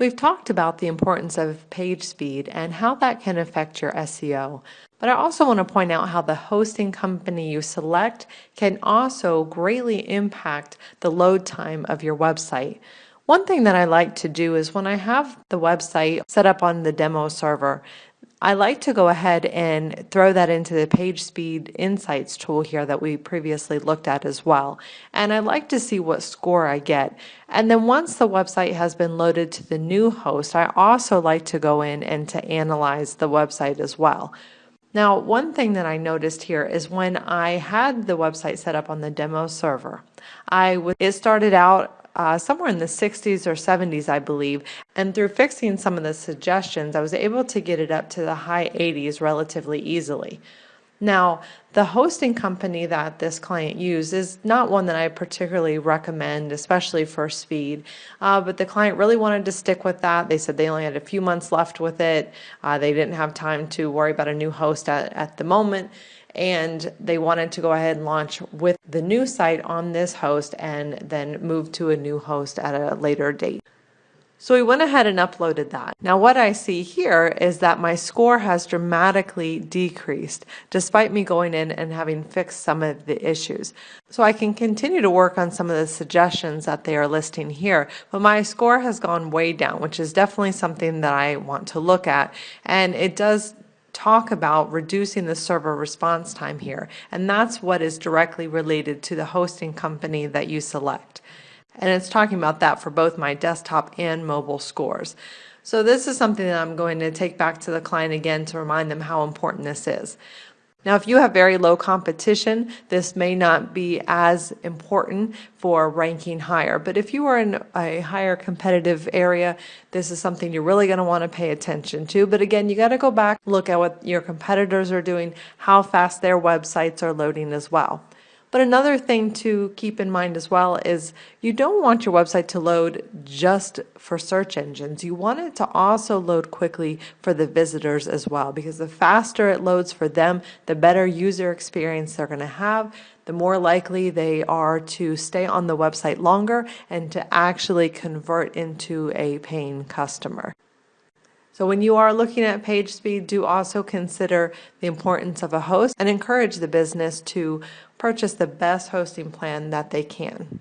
We've talked about the importance of page speed and how that can affect your SEO. But I also want to point out how the hosting company you select can also greatly impact the load time of your website. One thing that I like to do is when I have the website set up on the demo server, I like to go ahead and throw that into the Page Speed Insights tool here that we previously looked at as well. And I like to see what score I get. And then once the website has been loaded to the new host, I also like to go in and to analyze the website as well. Now, one thing that I noticed here is when I had the website set up on the demo server, it started out somewhere in the 60s or 70s, I believe. And through fixing some of the suggestions, I was able to get it up to the high 80s relatively easily. Now, the hosting company that this client used is not one that I particularly recommend, especially for speed, but the client really wanted to stick with that. They said they only had a few months left with it. They didn't have time to worry about a new host at the moment, and they wanted to go ahead and launch with the new site on this host and then move to a new host at a later date. So we went ahead and uploaded that. Now what I see here is that my score has dramatically decreased despite me going in and having fixed some of the issues. So I can continue to work on some of the suggestions that they are listing here, but my score has gone way down, which is definitely something that I want to look at. And it does talk about reducing the server response time here, and that's what is directly related to the hosting company that you select. And it's talking about that for both my desktop and mobile scores. So this is something that I'm going to take back to the client again to remind them how important this is. Now, if you have very low competition, this may not be as important for ranking higher. But if you are in a higher competitive area, this is something you're really going to want to pay attention to. But again, you got to go back, look at what your competitors are doing, how fast their websites are loading as well. But another thing to keep in mind as well is you don't want your website to load just for search engines. You want it to also load quickly for the visitors as well, because the faster it loads for them, the better user experience they're going to have, the more likely they are to stay on the website longer and to actually convert into a paying customer. So when you are looking at page speed, do also consider the importance of a host and encourage the business to purchase the best hosting plan that they can.